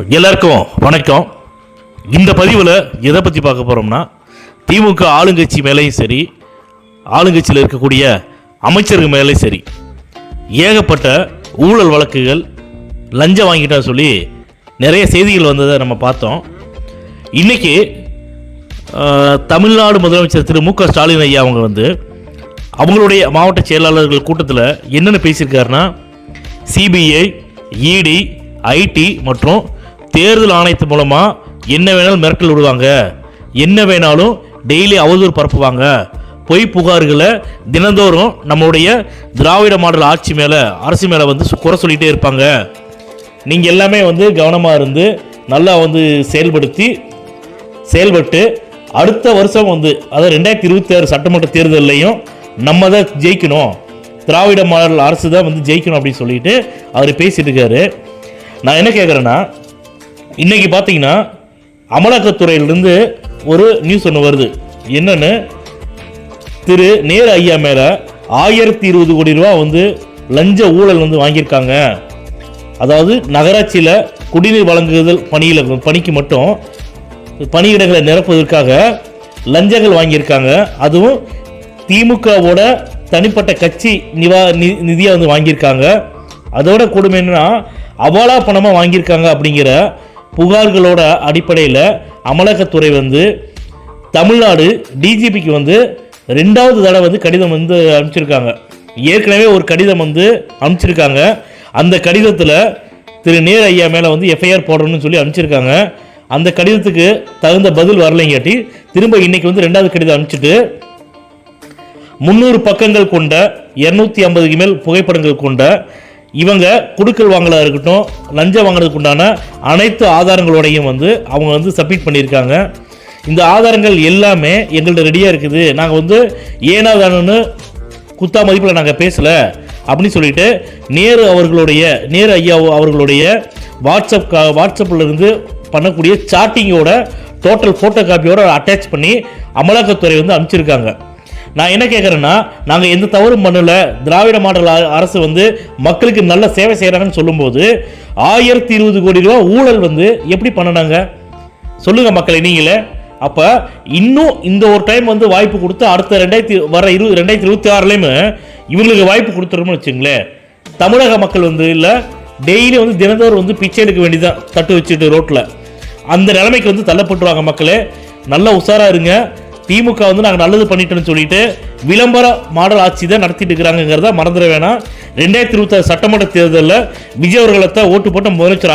எல்லாருக்கும் வணக்கம். இந்த பதிவில் எதை பற்றி பார்க்க போகிறோம்னா, திமுக ஆளுங்கட்சி மேலேயும் சரி, ஆளுங்கட்சியில் இருக்கக்கூடிய அமைச்சர்கள் மேலேயும் சரி, ஏகப்பட்ட ஊழல் வழக்குகள், லஞ்சம் வாங்கிட்டா சொல்லி நிறைய செய்திகள் வந்ததை நம்ம பார்த்தோம். இன்றைக்கி தமிழ்நாடு முதலமைச்சர் திரு மு.க. ஸ்டாலின் ஐயா அவங்க அவங்களுடைய மாவட்ட செயலாளர்கள் கூட்டத்தில் என்னென்ன பேசியிருக்காருன்னா, சிபிஐ, இடி, ஐடி மற்றும் தேர்தல் ஆணையத்து மூலமாக என்ன வேணாலும் மிரட்டல் விடுவாங்க, என்ன வேணாலும் டெய்லி அவதூறு பரப்புவாங்க, பொய் புகார்களை தினந்தோறும் நம்மளுடைய திராவிட மாடல் ஆட்சி மேலே, அரசு மேலே குறை சொல்லிகிட்டே இருப்பாங்க. நீங்கள் எல்லாமே கவனமாக இருந்து நல்லா செயல்பட்டு அடுத்த வருஷம் அதாவது 2026 சட்டமன்ற தேர்தலையும் நம்ம தான் ஜெயிக்கணும், திராவிட மாடல் அரசு தான் ஜெயிக்கணும் அப்படின்னு சொல்லிட்டு அவர் பேசிட்டு இருக்காரு. நான் என்ன கேட்குறேன்னா, இன்றைக்கி பார்த்தீங்கன்னா அமலாக்கத்துறையிலிருந்து ஒரு நியூஸ் ஒன்று வருது. என்னன்னு, திரு நேரு ஐயா மேலே 1020 கோடி ரூபா லஞ்ச ஊழல் வாங்கியிருக்காங்க. அதாவது நகராட்சியில் குடிநீர் வழங்குதல் பணிக்கு மட்டும் பணியிடங்களை நிரப்புவதற்காக லஞ்சங்கள் வாங்கியிருக்காங்க. அதுவும் திமுகவோட தனிப்பட்ட கட்சி நிதியை வாங்கியிருக்காங்க. அதோட கொடுமை என்னன்னா, அவாலா பணமாக வாங்கியிருக்காங்க அப்படிங்கிற புகார்களோட அடிப்படையில் அமலாக்கத்துறை தமிழ்நாடு டிஜிபிக்கு 2வது தடவை கடிதம் அனுப்பிச்சிருக்காங்க. ஏற்கனவே ஒரு கடிதம் அனுப்பிச்சிருக்காங்க. அந்த கடிதத்தில் திரு நேரு ஐயா மேலே எஃப்ஐஆர் போடணும்னு சொல்லி அனுப்பிச்சிருக்காங்க. அந்த கடிதத்துக்கு தகுந்த பதில் வரலைங்காட்டி திரும்ப இன்னைக்கு 2வது கடிதம் அனுப்பிச்சிட்டு 300 பக்கங்கள் கொண்ட 250க்கு மேல் புகைப்படங்கள் கொண்ட இவங்க குடுக்கல் வாங்கலாக இருக்கட்டும், லஞ்சம் வாங்கினதுக்கு உண்டான அனைத்து ஆதாரங்களோடையும் அவங்க சப்மிட் பண்ணியிருக்காங்க. இந்த ஆதாரங்கள் எல்லாமே எங்கள்கிட்ட ரெடியாக இருக்குது, நாங்கள் ஏனாதானு குத்தா மதிப்பில் நாங்கள் பேசலை அப்படின்னு சொல்லிட்டு நேரு ஐயா அவர்களுடைய வாட்ஸ்அப்பில் இருந்து பண்ணக்கூடிய சாட்டிங்கோட டோட்டல் ஃபோட்டோ காப்பியோட அட்டாச் பண்ணி அமலாக்கத்துறை அனுப்பிச்சிருக்காங்க. நான் என்ன கேட்குறேன்னா, நாங்கள் எந்த தவறும் பண்ணலை, திராவிட மாடல் அரசு மக்களுக்கு நல்ல சேவை செய்கிறாங்கன்னு சொல்லும்போது 1020 கோடி ரூபா ஊழல் எப்படி பண்ணினாங்க சொல்லுங்க மக்களை நீங்களே. அப்போ இன்னும் இந்த ஒரு டைம் வாய்ப்பு கொடுத்து அடுத்த 2026லையும் இவங்களுக்கு வாய்ப்பு கொடுத்துருமோன்னு வச்சுங்களேன், தமிழக மக்கள் இல்லை டெய்லி தினந்தோறும் பிச்சை எடுக்க வேண்டியதான் தட்டு வச்சுட்டு ரோட்டில். அந்த நிலைமைக்கு தள்ளப்பட்டுருவாங்க. மக்களே நல்லா உஷாராக இருங்க. திமுக நாங்கள் நல்லது பண்ணிட்டோன்னு சொல்லிட்டு விளம்பர மாடல் ஆட்சி தான் நடத்திட்டு இருக்கிறாங்கிறத மறந்துட வேணாம். 2026 சட்டமன்ற தேர்தலில் விஜய் அவர்களை ஓட்டு போட்டு முதலமைச்சர்